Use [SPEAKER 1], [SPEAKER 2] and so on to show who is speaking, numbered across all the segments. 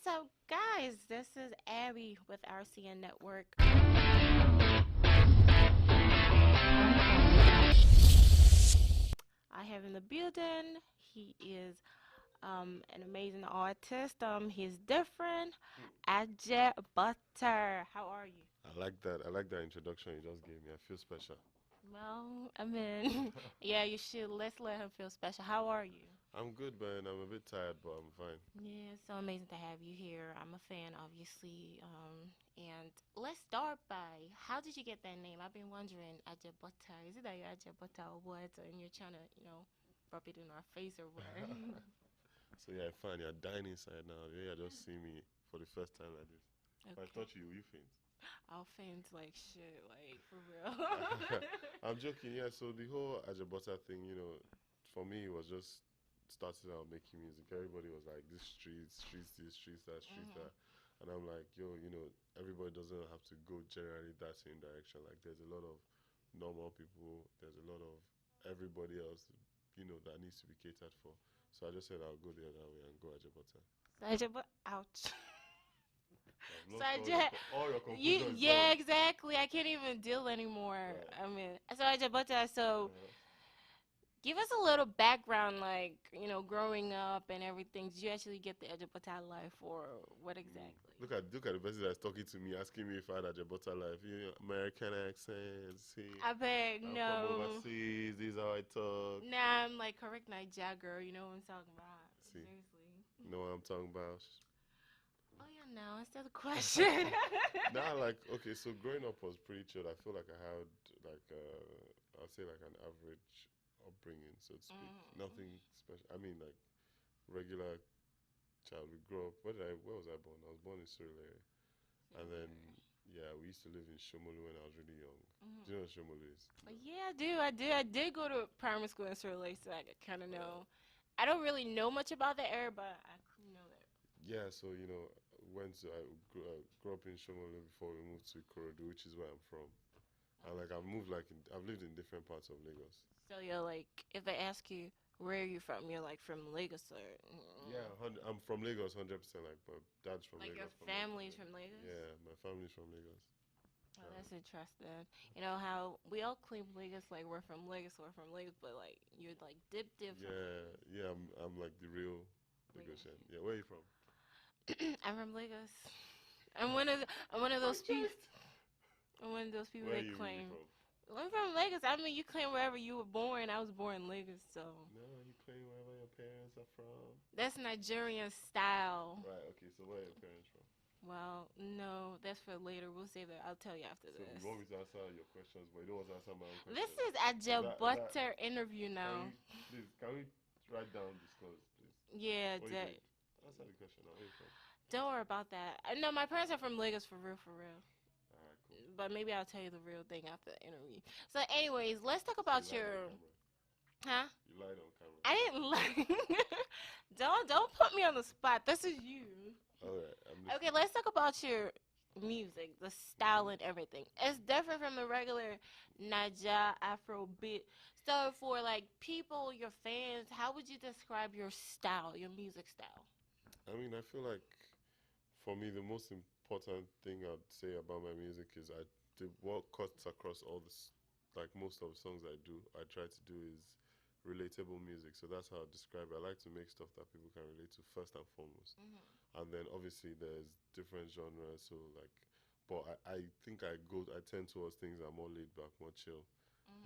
[SPEAKER 1] What's up, guys? This is Abby with RCN Network. I have in the building. He is an amazing artist. He's different. Aje Butta. How are you?
[SPEAKER 2] I like that. I like that introduction you just gave me. I feel special.
[SPEAKER 1] Well, I mean, yeah, you should. Let's let him feel special. How are you?
[SPEAKER 2] I'm good, man. I'm a bit tired, but I'm fine.
[SPEAKER 1] Yeah, it's so amazing to have you here. I'm a fan, obviously. And let's start by how did you get that name? I've been wondering, Aje Butta. Is it that you're Aje Butta or what? And you're trying to, rub it in our face or what?
[SPEAKER 2] So yeah, fine. You're dying inside now. Yeah, just see me for the first time like this. If I
[SPEAKER 1] Okay.
[SPEAKER 2] touch you, will you faint?
[SPEAKER 1] I'll faint like shit, like for real.
[SPEAKER 2] I'm joking. Yeah. So the whole Ajabota thing, for me, it was just starting out making music. Everybody was like, "This streets this, streets that, streets that," and I'm like, "Yo, everybody doesn't have to go generally that same direction. Like, there's a lot of normal people. There's a lot of everybody else, that needs to be catered for." So I just said I'll go the other way and go Ajabota.
[SPEAKER 1] Aje Butta, ouch.
[SPEAKER 2] I've
[SPEAKER 1] So
[SPEAKER 2] lost
[SPEAKER 1] I
[SPEAKER 2] all
[SPEAKER 1] just,
[SPEAKER 2] all your conclusions.
[SPEAKER 1] yeah, exactly. I can't even deal anymore.
[SPEAKER 2] Right.
[SPEAKER 1] I mean, so Aje Butta, so
[SPEAKER 2] Uh-huh.
[SPEAKER 1] give us a little background, like, growing up and everything. Did you actually get the Aje Butta life or what exactly?
[SPEAKER 2] Look at the person that's talking to me, asking me if I had a Jabota life. American accent. See,
[SPEAKER 1] I beg,
[SPEAKER 2] I'm from
[SPEAKER 1] no.
[SPEAKER 2] overseas. This is how I talk.
[SPEAKER 1] Nah, I'm like correct Niger girl. You know what I'm talking about.
[SPEAKER 2] See,
[SPEAKER 1] Seriously.
[SPEAKER 2] you know what I'm talking about?
[SPEAKER 1] Oh, yeah, no, that's the other question.
[SPEAKER 2] Now, like, okay, so growing up was pretty chill. I feel like I had like I'll say like an average upbringing, so to speak. Nothing special. I mean, like regular child. We grew up. Where was I born? I was born in Surrey, and then yeah, we used to live in Shomolu when I was really young. Do you know what Shomolu is?
[SPEAKER 1] Yeah, I do. I did go to primary school in Surrey Lake, so I kind of know. I don't really know much about the area, but I know that.
[SPEAKER 2] Yeah, so I grew up in Shomolu before we moved to Ikorodu, which is where I'm from. And like I've lived in different parts of Lagos.
[SPEAKER 1] So you're like, if they ask you where are you from, you're like from Lagos or
[SPEAKER 2] Yeah, I'm from Lagos, 100%. Like my dad's from
[SPEAKER 1] like your
[SPEAKER 2] Lagos.
[SPEAKER 1] family's from Lagos.
[SPEAKER 2] Yeah, my family's from Lagos.
[SPEAKER 1] Oh, that's interesting. You know how we all claim Lagos, like we're from Lagos, but like you're like dip from
[SPEAKER 2] Yeah, yeah. I'm like the real
[SPEAKER 1] Lagos.
[SPEAKER 2] Lagosian. Yeah, where are you from?
[SPEAKER 1] I'm from Lagos. I'm one of those people. I'm one of those people
[SPEAKER 2] Where are
[SPEAKER 1] that
[SPEAKER 2] you really
[SPEAKER 1] claim.
[SPEAKER 2] from?
[SPEAKER 1] I'm from Lagos. I mean, you claim wherever you were born. I was born in Lagos, so
[SPEAKER 2] No, you claim wherever your parents are from.
[SPEAKER 1] that's Nigerian style.
[SPEAKER 2] Right. Okay. So where are your parents from?
[SPEAKER 1] Well, no, that's for later. We'll save that. I'll tell you after
[SPEAKER 2] So
[SPEAKER 1] this.
[SPEAKER 2] you want me to answer your questions, but you don't want to answer my own
[SPEAKER 1] This
[SPEAKER 2] questions.
[SPEAKER 1] is Aje
[SPEAKER 2] That-
[SPEAKER 1] Butta interview now.
[SPEAKER 2] Can we write down disclose, please?
[SPEAKER 1] Yeah,
[SPEAKER 2] What do you think? Answer the question now. Where are you from?
[SPEAKER 1] don't worry about that. No, my parents are from Lagos for real, for real.
[SPEAKER 2] Alright, cool.
[SPEAKER 1] But maybe I'll tell you the real thing after the interview. So, anyways, let's talk about
[SPEAKER 2] You lied
[SPEAKER 1] your,
[SPEAKER 2] on camera.
[SPEAKER 1] huh?
[SPEAKER 2] You lied on camera.
[SPEAKER 1] I didn't lie. don't put me on the spot. This is you.
[SPEAKER 2] Alright, I'm listening.
[SPEAKER 1] Okay, let's talk about your music, the style and everything. It's different from the regular Naija Afro beat. So for like people, your fans, how would you describe your style, your music style?
[SPEAKER 2] I mean, I feel like for me, the most important thing I'd say about my music is what cuts across all this, like most of the songs I do, I try to do is relatable music. So that's how I describe it. I like to make stuff that people can relate to first and foremost. And then obviously there's different genres. So like, but I think I tend towards things that are more laid back, more chill,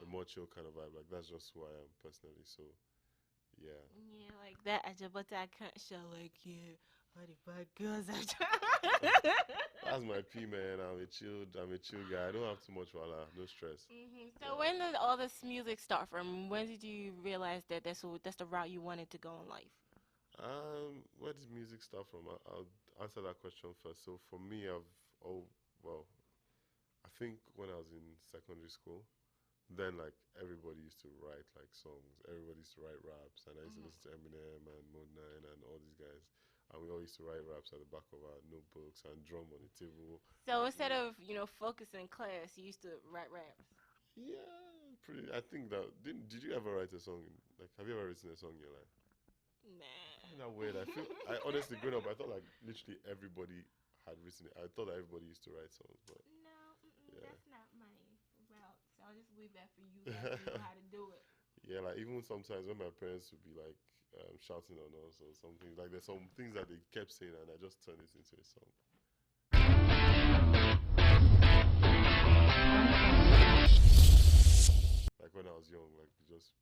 [SPEAKER 2] a more chill kind of vibe. Like that's just who I am personally. So yeah.
[SPEAKER 1] Yeah, like that. But I can't show like yeah, all the bad girls.
[SPEAKER 2] That's my P, man. I'm a chill guy. I don't have too much wala, no stress.
[SPEAKER 1] So when did all this music start from? When did you realize that that's the route you wanted to go in life?
[SPEAKER 2] Where does music start from? I'll answer that question first. So for me, well, I think when I was in secondary school, then like everybody used to write like songs. Everybody used to write raps, and I used to listen to Eminem and Mode 9 and all these guys. And we all used to write raps at the back of our notebooks and drum on the table.
[SPEAKER 1] So instead of focusing class, you used to write raps.
[SPEAKER 2] Yeah, pretty. I think that did you ever write a song? Like, have you ever written a song in your life?
[SPEAKER 1] Nah.
[SPEAKER 2] Isn't that weird? I honestly, growing up, I thought like literally everybody had written it. I thought that everybody used to write songs, but
[SPEAKER 1] No,
[SPEAKER 2] yeah.
[SPEAKER 1] that's not my route. So I'll just leave that for you guys to know how to do it.
[SPEAKER 2] Yeah, like even sometimes when my parents would be like shouting on us or something, like there's some things that they kept saying, and I just turned it into a song. Like when I was young, like just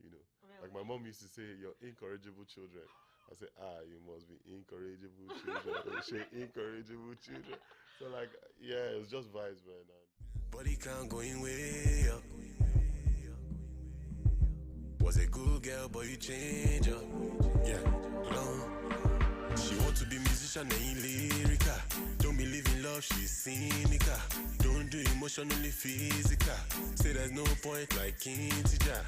[SPEAKER 2] you know, like my
[SPEAKER 1] Really?
[SPEAKER 2] mom used to say, "You're incorrigible children." I say, you must be incorrigible children. She incorrigible children. So like, yeah, it was just vibes, man. Body count going way up. Was a good girl, but you change up. Yeah, she want to be musician and lyrical. Don't believe in love, she's cynical. Don't do emotionally physical. Say there's no point like integer.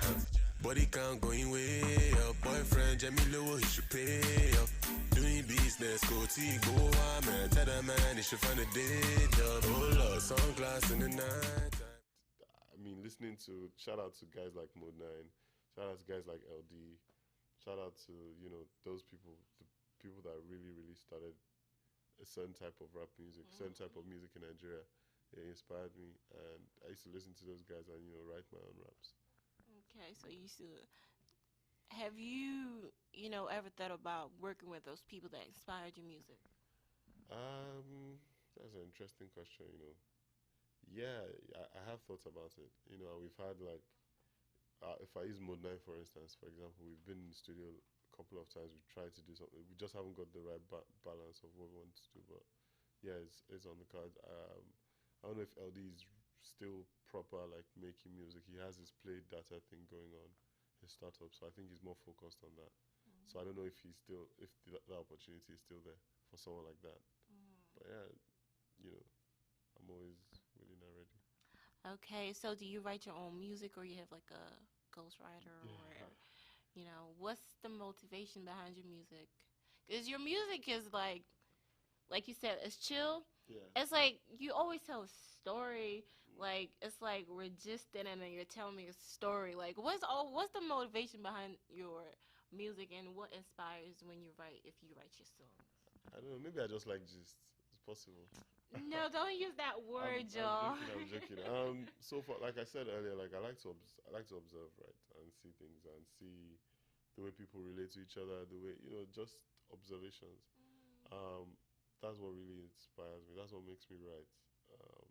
[SPEAKER 2] Body count going way up. Boyfriend Jamilo, he should pay up. Doing business, go go man. Tell that man he should find a day job. Oh Lord, sunglass in the night. I mean, listening to shout out to guys like Mode 9, shout out to guys like LD, shout out to those people, the people that really started a certain type of rap music, certain type of music in Nigeria. It inspired me, and I used to listen to those guys and write my own raps.
[SPEAKER 1] Okay, so you should. Have you, ever thought about working with those people that inspired your music?
[SPEAKER 2] That's an interesting question. Yeah, I have thought about it. We've had like if I use Mode 9 for instance, for example, we've been in the studio a couple of times. We tried to do something. We just haven't got the right balance of what we want to do. But yeah, it's on the card. I don't know if LD is still proper like making music. He has his play data thing going on, his startup. So I think he's more focused on that. So I don't know if he's still if the opportunity is still there for someone like that. But yeah, you know, I'm always willing and ready.
[SPEAKER 1] Okay, so do you write your own music or you have like a ghostwriter or, what's the motivation behind your music? Because your music is like you said, it's chill.
[SPEAKER 2] Yeah.
[SPEAKER 1] It's like you always tell a story. Like it's like we're just in and then you're telling me a story. Like what's the motivation behind your music and what inspires when you write if you write your songs?
[SPEAKER 2] I don't know. Maybe I just like gist. It's possible.
[SPEAKER 1] No, don't use that word,
[SPEAKER 2] I'm
[SPEAKER 1] y'all.
[SPEAKER 2] joking. I'm joking. So far, like I said earlier, like I like to observe, right, and see things and see the way people relate to each other, the way just observations. Um, that's what really inspires me. That's what makes me write. Um,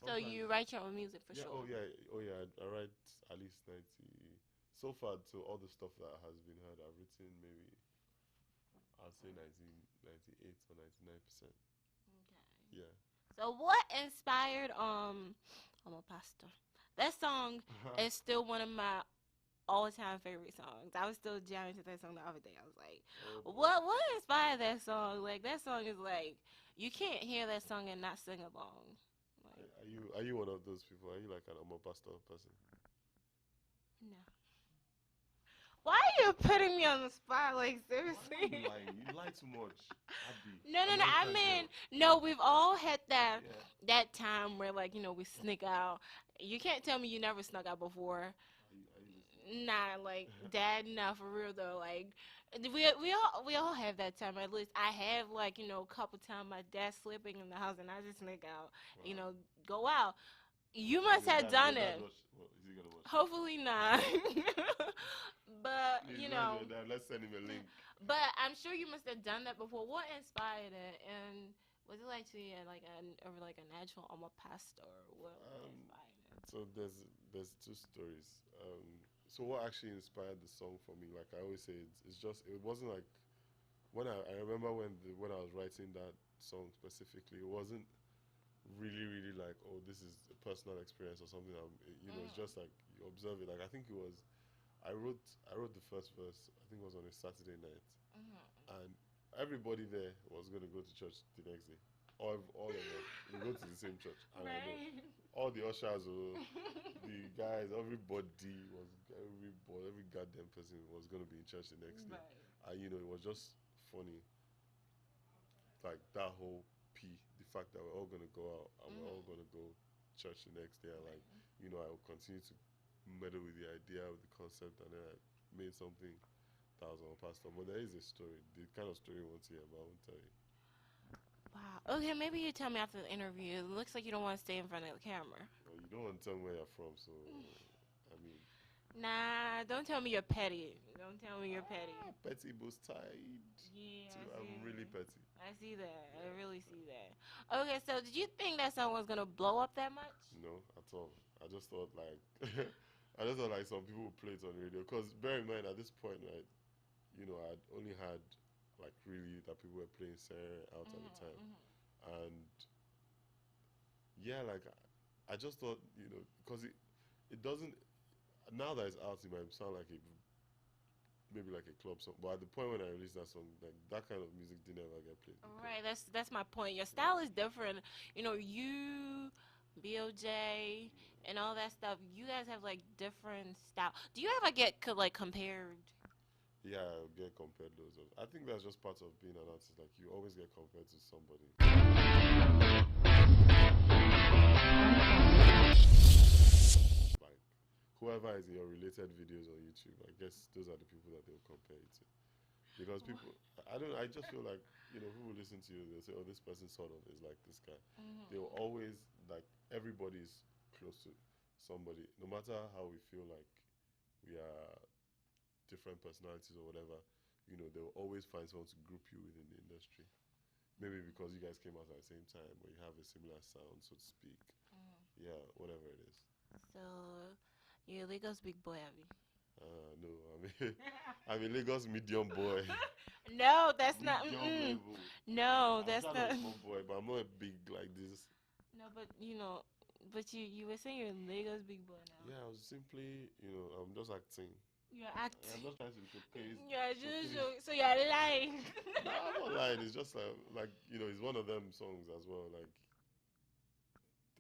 [SPEAKER 1] So
[SPEAKER 2] sometimes,
[SPEAKER 1] you write your own music for
[SPEAKER 2] yeah.
[SPEAKER 1] sure.
[SPEAKER 2] Oh yeah. Oh yeah. I write at least 90. So far, to all the stuff that has been heard, I've written maybe I'll say 98 or 99%.
[SPEAKER 1] Okay.
[SPEAKER 2] Yeah.
[SPEAKER 1] So what inspired I'm a pastor. That song is still one of my all-time favorite songs. I was still jamming to that song the other day. I was like,
[SPEAKER 2] Oh boy.
[SPEAKER 1] what inspired that song? Like that song is like you can't hear that song and not sing along. Like
[SPEAKER 2] Are you one of those people? Are you like an Omo pastor person?
[SPEAKER 1] no. Why are you putting me on the spot? Like
[SPEAKER 2] Why are you
[SPEAKER 1] seriously?
[SPEAKER 2] lying? You lie too much, Abby.
[SPEAKER 1] No. I
[SPEAKER 2] American
[SPEAKER 1] mean,
[SPEAKER 2] girl.
[SPEAKER 1] no. We've all had that
[SPEAKER 2] Yeah.
[SPEAKER 1] that time where like we sneak out. You can't tell me you never snuck out before.
[SPEAKER 2] Are you listening?
[SPEAKER 1] Nah, like dad, nah, for real though. Like we all have that time. At least I have like a couple times my dad sleeping in the house and I just sneak out. You
[SPEAKER 2] Wow.
[SPEAKER 1] know, go out. You must have
[SPEAKER 2] Your
[SPEAKER 1] done
[SPEAKER 2] dad
[SPEAKER 1] it.
[SPEAKER 2] watch. What is he gonna watch this?
[SPEAKER 1] Hopefully not. But
[SPEAKER 2] Please, where's your dad? Let's send him a link.
[SPEAKER 1] but I'm sure you must have done that before. What inspired it? And was it like to be like a natural alma pastor? What
[SPEAKER 2] Um,
[SPEAKER 1] inspired it?
[SPEAKER 2] so there's two stories. So what actually inspired the song for me? Like I always say, it's just it wasn't like when I remember when I was writing that song specifically, it wasn't really like, oh, this is a personal experience or something. It's just like you observe it. Like I think it was I wrote the first verse. I think it was on a Saturday night, and everybody there was going to go to church the next day. All of them, we go to the same church, and I know
[SPEAKER 1] Right.
[SPEAKER 2] all the ushers, the guys, every goddamn person was going to be in church the next day,
[SPEAKER 1] Right.
[SPEAKER 2] and it was just funny, like that whole the fact that we're all going to go out and we're all going to go church the next day, and like I will continue to meddle with the idea, with the concept, and then I made something thousand or pastor, but there is a story. The kind of story you want to hear about, I won't tell you.
[SPEAKER 1] Wow. Okay, maybe you tell me after the interview. It looks like you don't want to stay in front of the camera.
[SPEAKER 2] Well, you don't want to tell me where you're from, so I mean,
[SPEAKER 1] Nah, don't tell me you're petty. Don't tell me you're petty.
[SPEAKER 2] petty boast tied.
[SPEAKER 1] Yeah,
[SPEAKER 2] Too.
[SPEAKER 1] I
[SPEAKER 2] I'm
[SPEAKER 1] see.
[SPEAKER 2] really petty.
[SPEAKER 1] I see that. I
[SPEAKER 2] Yeah.
[SPEAKER 1] really see that. Okay, so did you think that song was gonna blow up that much?
[SPEAKER 2] No, at all. I just thought like, I just thought like some people would play it on the radio. Cause bear in mind at this point, right, I'd only had like really that people were playing Sarah out at the time, and yeah, like I just thought, because it doesn't now that it's out, it might sound like a maybe like a club song, but at the point when I released that song, like that kind of music didn't ever get played.
[SPEAKER 1] Right, that's my point. Your style is different. You, BOJ, and all that stuff. You guys have like different style. Do you ever get like compared?
[SPEAKER 2] Yeah, I get compared loads of. I think that's just part of being an artist. Like you always get compared to somebody. Like whoever is in your related videos on YouTube, I guess those are the people that they'll compare you to. Because people, I don't. I just feel like people listen to you. They'll say, "Oh, this person sort of is like this guy." They'll always like everybody is close to somebody, no matter how we feel like we are different personalities or whatever. They'll always find someone to group you within the industry. Maybe because you guys came out at the same time, or you have a similar sound, so to speak. Yeah, whatever it is.
[SPEAKER 1] So you're Lagos big boy, Abby.
[SPEAKER 2] No, I'm a Lagos medium boy.
[SPEAKER 1] No, that's not.
[SPEAKER 2] Medium level.
[SPEAKER 1] No,
[SPEAKER 2] I'm
[SPEAKER 1] that's
[SPEAKER 2] just
[SPEAKER 1] not.
[SPEAKER 2] a small boy, but I'm not big like this.
[SPEAKER 1] No, but you were saying you're Lagos big boy now.
[SPEAKER 2] Yeah, I was simply, I'm just acting.
[SPEAKER 1] You're
[SPEAKER 2] I'm
[SPEAKER 1] acting.
[SPEAKER 2] not trying to showcase.
[SPEAKER 1] You're just so you're lying.
[SPEAKER 2] No, I'm not lying. It's just like it's one of them songs as well. Like,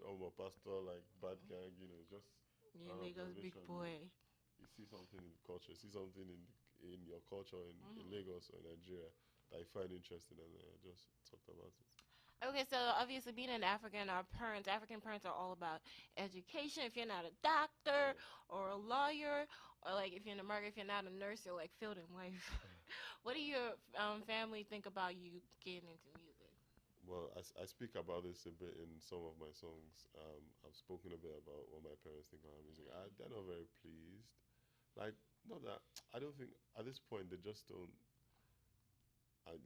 [SPEAKER 2] oh my pastor, like bad gang. Just
[SPEAKER 1] You're
[SPEAKER 2] an
[SPEAKER 1] Lagos big
[SPEAKER 2] observation.
[SPEAKER 1] boy.
[SPEAKER 2] You see something in the culture, see something in your culture in Lagos or Nigeria that you find interesting, and I just talked about it.
[SPEAKER 1] Okay, so obviously being an African, African parents are all about education. If you're not a doctor or a lawyer, or like if you're in America, if you're not a nurse, you're like field in life. What do your family think about you getting into music?
[SPEAKER 2] Well, I speak about this a bit in some of my songs. I've spoken a bit about what my parents think of music. They're not very pleased. Like, not that I don't think at this point they just don't.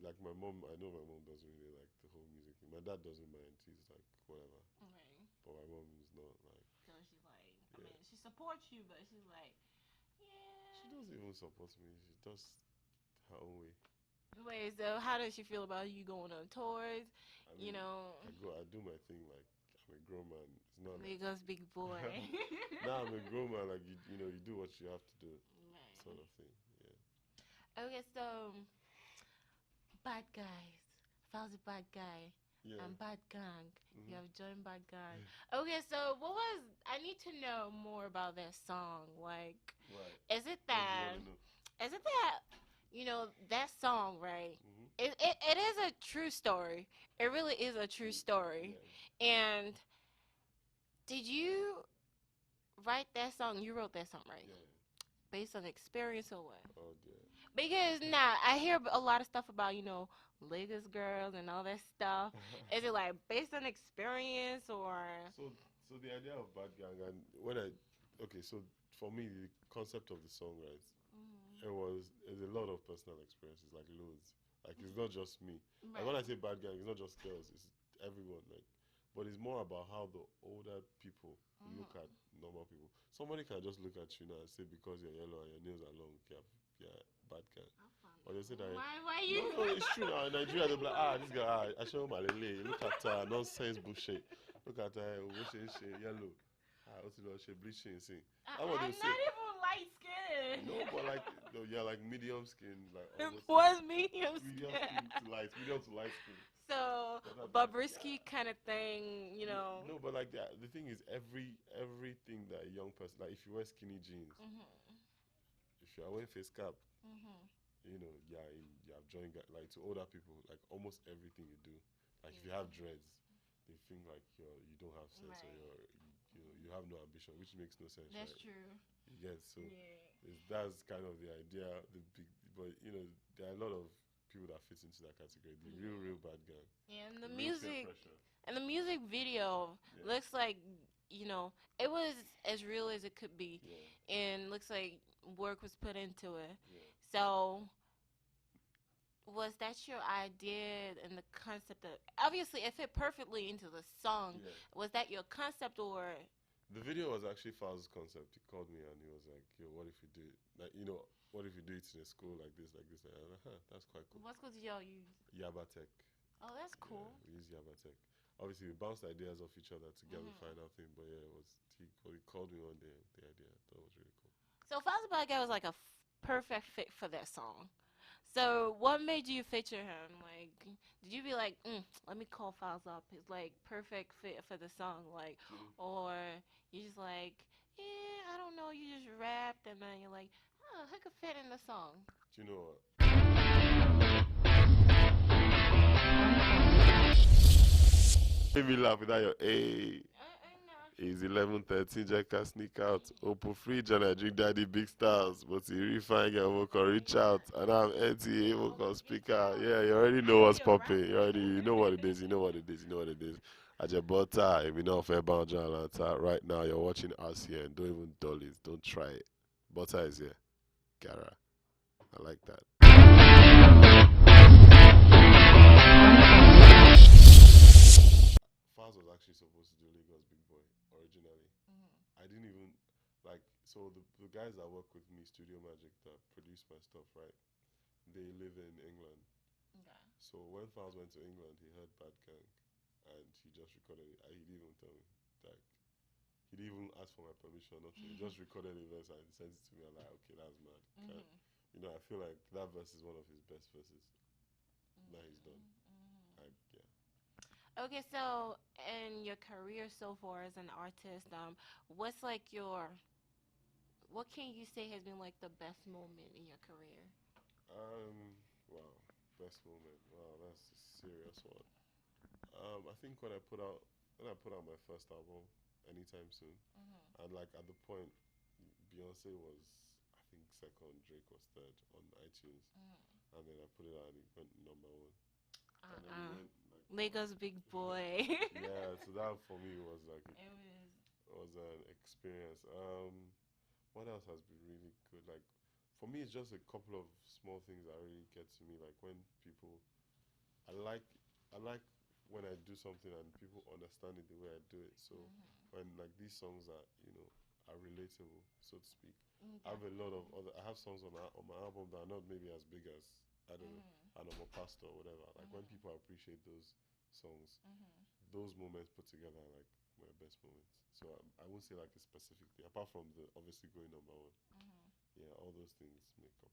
[SPEAKER 2] Like my mom. I know my mom doesn't really like the whole music thing. My dad doesn't mind. He's like whatever.
[SPEAKER 1] Right.
[SPEAKER 2] But my mom is not like.
[SPEAKER 1] So she's like, I
[SPEAKER 2] Yeah.
[SPEAKER 1] mean, she supports you, but she's like, yeah.
[SPEAKER 2] She doesn't even support me. She does her own way.
[SPEAKER 1] Wait, so how does she feel about you going on tours?
[SPEAKER 2] I mean,
[SPEAKER 1] You know,
[SPEAKER 2] I do my thing. Like I'm a grown man. It's not like.
[SPEAKER 1] Lagos big boy.
[SPEAKER 2] Nah, I'm a grown man. Like you do what you have to do,
[SPEAKER 1] Right.
[SPEAKER 2] sort of thing. Yeah.
[SPEAKER 1] Okay, so bad guys. If I was a bad guy,
[SPEAKER 2] Yeah.
[SPEAKER 1] I'm bad gang.
[SPEAKER 2] Mhm.
[SPEAKER 1] You have joined bad gang. Okay, so what was? I need to know more about that song. Like,
[SPEAKER 2] Right.
[SPEAKER 1] is it
[SPEAKER 2] What do you
[SPEAKER 1] that?
[SPEAKER 2] want to know?
[SPEAKER 1] Is it that? That song, right?
[SPEAKER 2] Mhm.
[SPEAKER 1] It is a true story. It really is a true story.
[SPEAKER 2] Yeah.
[SPEAKER 1] And did you write that song? You wrote that song, right?
[SPEAKER 2] Yeah.
[SPEAKER 1] Based on experience or what?
[SPEAKER 2] Oh dear.
[SPEAKER 1] Because now I hear a lot of stuff about Lagos girls and all that stuff. Is it like based on experience or?
[SPEAKER 2] So the idea of bad gang and so for me the concept of the song, right? It's a lot of personal experiences, like loads. Like it's not just me. Like when I say bad gang, it's not just girls. It's everyone. Like, but it's more about how the older people look at normal people. Somebody can just look at you now and say because you're yellow and your nails are long, yeah, bad gang. Or they say that.
[SPEAKER 1] Why you?
[SPEAKER 2] No, it's true now. In Nigeria, they'll be like, this guy, I show him my lele. Look at nonsense bullshit. Look at she yellow. What's it she bleaching, see.
[SPEAKER 1] I'm not even light skinned.
[SPEAKER 2] No, but like, no, yeah, like medium skin, like
[SPEAKER 1] What's medium
[SPEAKER 2] medium
[SPEAKER 1] skin?
[SPEAKER 2] skin to light, medium to light skin.
[SPEAKER 1] So, Bobrisky kind of thing,
[SPEAKER 2] No, but like the thing is, everything that a young person, like if you wear skinny jeans, if you are wearing face cap, you have joined like to older people, like almost everything you do, like if you have dreads, they think like you don't have sense or you have no ambition, which makes no sense.
[SPEAKER 1] That's
[SPEAKER 2] right?
[SPEAKER 1] true.
[SPEAKER 2] Yes, so that's kind of the idea, the but there are a lot of people that fit into that category. The real,
[SPEAKER 1] Yeah.
[SPEAKER 2] real bad gang.
[SPEAKER 1] Yeah,
[SPEAKER 2] The real peer pressure.
[SPEAKER 1] and the music video
[SPEAKER 2] Yeah.
[SPEAKER 1] looks like, you know, it was as real as it could be,
[SPEAKER 2] Yeah.
[SPEAKER 1] and looks like work was put into it.
[SPEAKER 2] Yeah.
[SPEAKER 1] So, was that your idea and the concept of? Obviously, it fit perfectly into the song.
[SPEAKER 2] Yeah.
[SPEAKER 1] Was that your concept, or?
[SPEAKER 2] The video was actually Fowl's concept. He called me and he was like, "Yo, what if we do it? Like, what if we do it in a school like this, like this?" And I was like, "Huh, that's quite cool."
[SPEAKER 1] What school did y'all use?
[SPEAKER 2] Yaba Tech.
[SPEAKER 1] Oh, that's
[SPEAKER 2] Yeah,
[SPEAKER 1] cool.
[SPEAKER 2] we use Yaba Tech. Obviously, we bounced ideas off each other together,
[SPEAKER 1] Mhm.
[SPEAKER 2] final thing. But yeah, it was he called me one day. The idea, I thought it was really cool.
[SPEAKER 1] So, Falls Black Guy was like a perfect fit for that song. So, what made you feature him? Like, did you be like, let me call Files up? He's like perfect fit for the song, like, or you just like, yeah, I don't know, you just rapped and then you're like, oh, who could fit in the song?
[SPEAKER 2] Do you know what? Made me laugh without your A. It's 11:13. Jack can sneak out. Open fridge and I drink daddy big stars. But you really fine girl will can reach out. And I'm NTA will can speak out. Yeah, you already know what's popping. You know what it is. You know what it is. You know what it is. Aje Butta, if you know fair bound Atlanta. Right now you're watching us here and don't even dull it. Don't try it. Butter is here. Gara. I like that. Faz was actually supposed to do Lagos Big Boy originally. I didn't even like so the guys that work with me, Studio Magic, that produce my stuff, right? They live in England.
[SPEAKER 1] Okay.
[SPEAKER 2] So when Faz went to England, he heard Bad Gang, and he just recorded it. He didn't even tell me. Like he didn't even ask for my permission. Nothing. He just recorded the verse and sent it to me. I'm like, okay, that's mad. I feel like that verse is one of his best verses that he's done. Like, yeah.
[SPEAKER 1] Okay, so in your career so far as an artist, what's like what can you say has been like the best moment in your career?
[SPEAKER 2] Wow, best moment. Wow, that's a serious one. I think when I put out my first album, anytime soon, and like at the point, Beyonce was I think second, Drake was third on iTunes, and then I put it out and it went number one, and then it went like
[SPEAKER 1] Lagos Big Boy.
[SPEAKER 2] yeah. So that for me was like
[SPEAKER 1] It
[SPEAKER 2] was an experience. What else has been really good? Like for me, it's just a couple of small things that really get to me. Like when people, I like, I like when I do something and people understand it the way I do it. So when like these songs are, are relatable, so to speak. I have a lot of other. I have songs on my album that are not maybe as big as I don't know, and I'm a pastor or whatever. Like when people appreciate those songs, those moments put together are like my best moments. So I won't say like a specific thing apart from the obviously going number one. Yeah, all those things make up.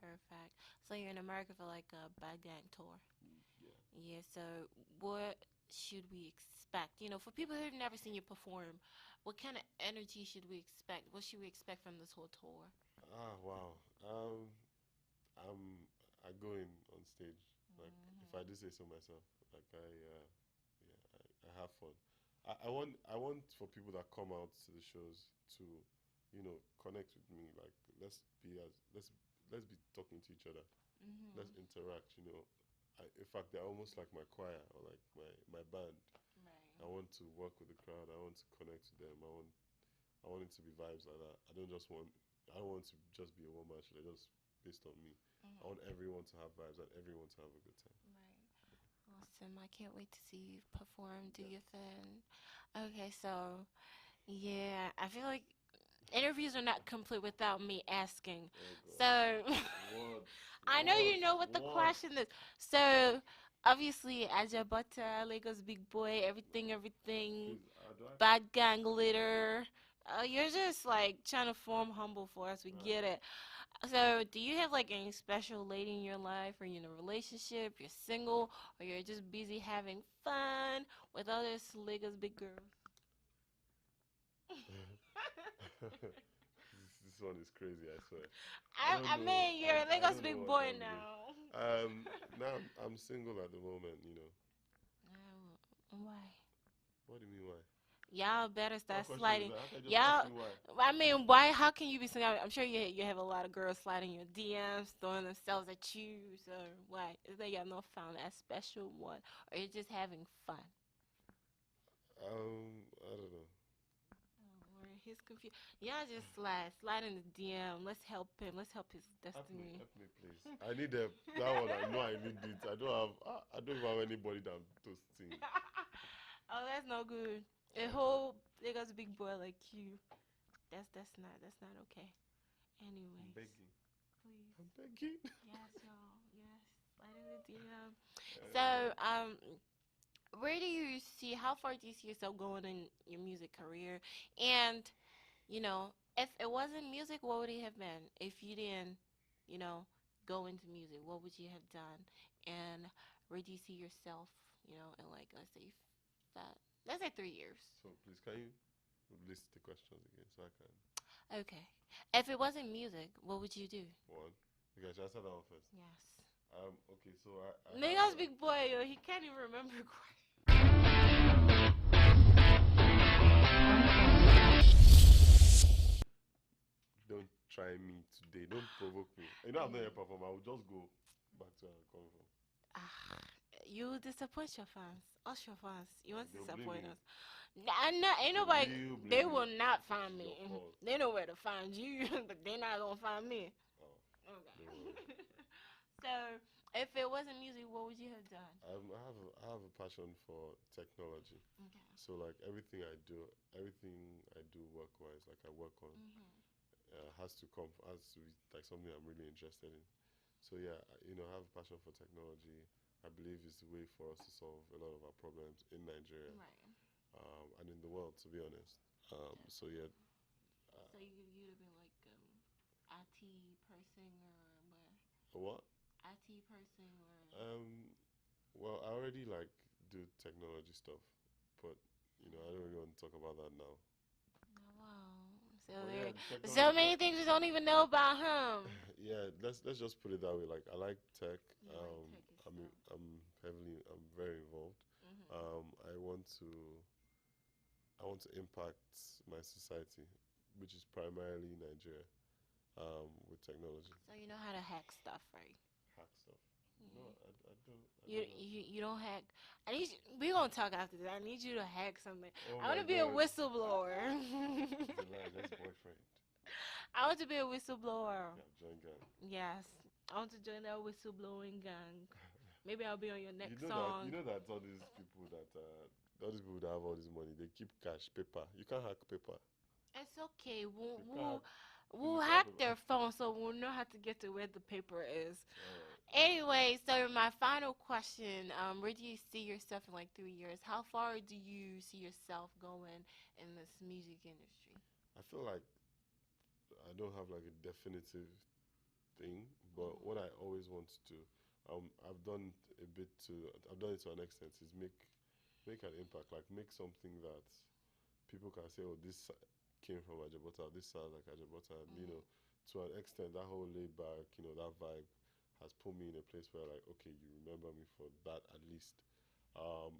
[SPEAKER 1] Perfect. So you're in America for like a Bad Gang tour.
[SPEAKER 2] Yeah.
[SPEAKER 1] Yeah, so what should we expect? For people who've never seen you perform, what kind of energy should we expect? What should we expect from this whole tour?
[SPEAKER 2] Ah, wow. I'm I go in on stage like if I do say so myself. Like yeah, I have fun. I want for people that come out to the shows to connect with me. Like let's be talking to each other. Let's interact. In fact, they're almost like my choir or like my band. I
[SPEAKER 1] Right.
[SPEAKER 2] want to work with the crowd. I want to connect with them. I want it to be vibes like that. I don't want to just be a one man show. Just based on me. I want everyone to have vibes and everyone to have a good time.
[SPEAKER 1] Right. Awesome. I can't wait to see you perform, do
[SPEAKER 2] Yeah.
[SPEAKER 1] your thing. Okay, so yeah, I feel like interviews are not complete without me asking.
[SPEAKER 2] Oh
[SPEAKER 1] So
[SPEAKER 2] God.
[SPEAKER 1] I know you know what the question is. So obviously, Aje Butta, Lagos Big Boy, everything,
[SPEAKER 2] Please, do I?
[SPEAKER 1] bad gang leader. You're just like trying to form humble for us. We get it. So, do you have like any special lady in your life? Are you in a relationship? You're single, or you're just busy having fun with other Lagos big girls?
[SPEAKER 2] This one is crazy. I swear. I
[SPEAKER 1] I,
[SPEAKER 2] don't
[SPEAKER 1] I
[SPEAKER 2] know.
[SPEAKER 1] mean, you're a
[SPEAKER 2] I
[SPEAKER 1] Lagos
[SPEAKER 2] don't know
[SPEAKER 1] big
[SPEAKER 2] what I
[SPEAKER 1] boy
[SPEAKER 2] want to do.
[SPEAKER 1] now.
[SPEAKER 2] Now I'm single at the moment.
[SPEAKER 1] Why?
[SPEAKER 2] What do you mean why?
[SPEAKER 1] Y'all better
[SPEAKER 2] What
[SPEAKER 1] start
[SPEAKER 2] question is
[SPEAKER 1] sliding.
[SPEAKER 2] that? How can I just ask
[SPEAKER 1] Y'all,
[SPEAKER 2] me why?
[SPEAKER 1] I mean, why? How can you be single? I'm sure you have a lot of girls sliding your DMs, throwing themselves at you. So why? Is that y'all not found that special one, or you're just having fun?
[SPEAKER 2] I don't know.
[SPEAKER 1] Or he's confused. Y'all just slide in the DM. Let's help him. Let's help his destiny.
[SPEAKER 2] Help me, please. I need help. That one, I know I need it. I don't even have anybody that I'm toasting.
[SPEAKER 1] Oh, that's no good. A whole Lagos big boy like you. That's not okay.
[SPEAKER 2] I'm
[SPEAKER 1] Anyways,
[SPEAKER 2] begging.
[SPEAKER 1] please.
[SPEAKER 2] I'm begging.
[SPEAKER 1] Yes, y'all. Yes. Slide in the DM.
[SPEAKER 2] Uh,
[SPEAKER 1] So, where do you see? How far do you see yourself going in your music career? And if it wasn't music, what would it have been? If you didn't, you know, go into music, what would you have done? And where do you see yourself? In like that. Let's say 3 years.
[SPEAKER 2] so please, can you list the questions again so I can
[SPEAKER 1] Okay. If it wasn't music, what would you do?
[SPEAKER 2] one? Okay, should I start that one first?
[SPEAKER 1] Yes.
[SPEAKER 2] Okay, so I have
[SPEAKER 1] Niggas big boy, yo, he can't even remember.
[SPEAKER 2] don't try me today. Don't provoke me. You know I'm not a performer. I will just go back to where I come from.
[SPEAKER 1] Ah, you disappoint your fans. Us your fans. You want to
[SPEAKER 2] They'll blame
[SPEAKER 1] disappoint
[SPEAKER 2] me.
[SPEAKER 1] us. Nah, ain't
[SPEAKER 2] They
[SPEAKER 1] nobody.
[SPEAKER 2] will
[SPEAKER 1] They
[SPEAKER 2] blame me.
[SPEAKER 1] will not
[SPEAKER 2] It
[SPEAKER 1] find
[SPEAKER 2] is
[SPEAKER 1] me.
[SPEAKER 2] your fault.
[SPEAKER 1] They know where to find you, but they're not gonna find me.
[SPEAKER 2] Oh, don't worry.
[SPEAKER 1] Okay. So, if it wasn't music, what would you have done?
[SPEAKER 2] I have a passion for technology.
[SPEAKER 1] Okay.
[SPEAKER 2] So like everything I do work wise, like I work on,
[SPEAKER 1] Mhm.
[SPEAKER 2] has to be like something I'm really interested in. So yeah, I have a passion for technology. I believe it's the way for us to solve a lot of our problems in Nigeria,
[SPEAKER 1] Right.
[SPEAKER 2] and in the world, to be honest. So yeah,
[SPEAKER 1] Definitely. So you'd have been like IT person or what?
[SPEAKER 2] what?
[SPEAKER 1] IT person or
[SPEAKER 2] Um, well, I already like do technology stuff, but I don't really want to talk about that now.
[SPEAKER 1] oh, wow. So
[SPEAKER 2] But yeah,
[SPEAKER 1] there, so
[SPEAKER 2] technology.
[SPEAKER 1] many things we don't even know about him.
[SPEAKER 2] Yeah, let's just put it that way. Like I like tech.
[SPEAKER 1] You like techie stuff.
[SPEAKER 2] I'm very involved.
[SPEAKER 1] Mhm.
[SPEAKER 2] I want to impact my society, which is primarily Nigeria, with technology.
[SPEAKER 1] So you know how to hack stuff, right?
[SPEAKER 2] Hack stuff. No,
[SPEAKER 1] Yeah.
[SPEAKER 2] I
[SPEAKER 1] You
[SPEAKER 2] don't know.
[SPEAKER 1] you you don't hack. I need you, we gonna talk after this. I need you to hack something.
[SPEAKER 2] Oh
[SPEAKER 1] I want
[SPEAKER 2] my
[SPEAKER 1] to be a
[SPEAKER 2] god.
[SPEAKER 1] whistleblower.
[SPEAKER 2] It's a lie, that's boyfriend.
[SPEAKER 1] I want to be a whistleblower.
[SPEAKER 2] Yeah, join gang.
[SPEAKER 1] Yes, I want to join that whistleblowing gang. Maybe I'll be on your
[SPEAKER 2] You
[SPEAKER 1] next
[SPEAKER 2] know that
[SPEAKER 1] song.
[SPEAKER 2] all these people that have all this money, they keep cash, paper. You can't hack paper.
[SPEAKER 1] It's okay. We'll
[SPEAKER 2] You can't
[SPEAKER 1] we'll
[SPEAKER 2] hack
[SPEAKER 1] we'll
[SPEAKER 2] physical
[SPEAKER 1] hack
[SPEAKER 2] paper.
[SPEAKER 1] their phone so we'll know how to get to where the paper is.
[SPEAKER 2] Alright.
[SPEAKER 1] Anyway, so my final question, where do you see yourself in like 3 years? How far do you see yourself going in this music industry?
[SPEAKER 2] I feel like I don't have like a definitive thing, but what I
[SPEAKER 1] Mhm.
[SPEAKER 2] always want to do, I've done a bit to, I've done it to an extent, is make an impact, like make something that people can say, oh, this came from Aje Butta, this sounds like Aje Butta, and
[SPEAKER 1] Mhm.
[SPEAKER 2] to an extent, that whole laid back, that vibe has put me in a place where like, okay, you remember me for that at least.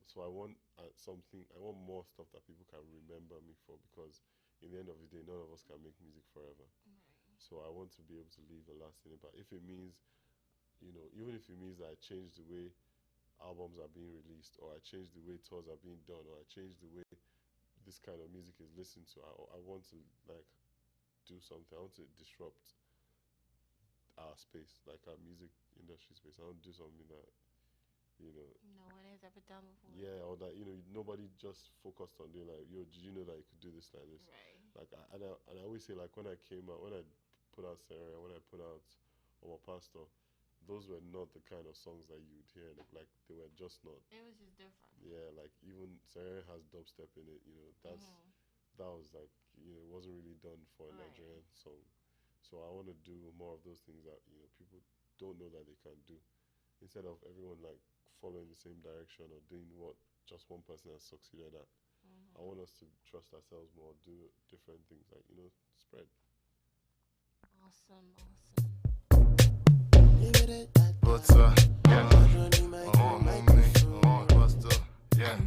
[SPEAKER 2] So I want more stuff that people can remember me for, because in the end of the day, none of us can make music forever.
[SPEAKER 1] Right.
[SPEAKER 2] So I want to be able to leave a lasting impact. If it means, even if it means that I change the way albums are being released, or I change the way tours are being done, or I change the way this kind of music is listened to, I want to like do something. I want to disrupt our space, like our music industry space. I want to do something that, you know,
[SPEAKER 1] No one has ever done before.
[SPEAKER 2] yeah, or that nobody just focused on doing like, yo, did you know that you could do this like this?
[SPEAKER 1] Right.
[SPEAKER 2] Like, and I always say like when I came out, when I put out Sarah, when I put out Our Pastor, those were not the kind of songs that you would hear. Like they were just not.
[SPEAKER 1] It was just different.
[SPEAKER 2] Yeah, like even Sarah has dubstep in it.
[SPEAKER 1] Mhm.
[SPEAKER 2] That was like it wasn't really done for a
[SPEAKER 1] Right.
[SPEAKER 2] Nigerian song. So I want to do more of those things that people don't know that they can do, instead of everyone like following the same direction or doing what just one person has succeeded at. I
[SPEAKER 1] Mhm.
[SPEAKER 2] want us to trust ourselves more, do different things, like spread.
[SPEAKER 1] Awesome. Awesome.
[SPEAKER 3] Butter, yeah, on me, on buster, yeah.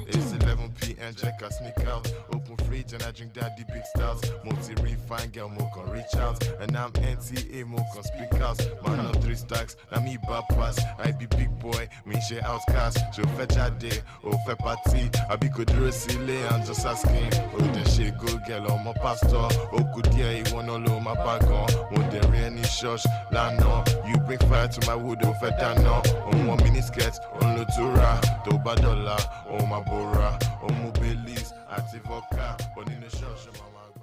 [SPEAKER 3] It's 11 p.m. check I sneak out. Open fridge and I drink daddy big styles. Multi refine girl, mo can reach out. And I'm NTA, mo can speak out. Man on 3 stacks, na me bad pass. I be big boy, me share outcast. So fetch a day, oh fe party. I be could do silly, I'm just asking. Oh the shit good girl on my pastor. Oh good yeah, you wanna low my bag on. Won't there any church, lano. You bring fire to my wood, oh fe dano. On 1 minute sketch, on Lotura. Toba dollar, oh my bora. Oh my bellies, active vodka. But in the church,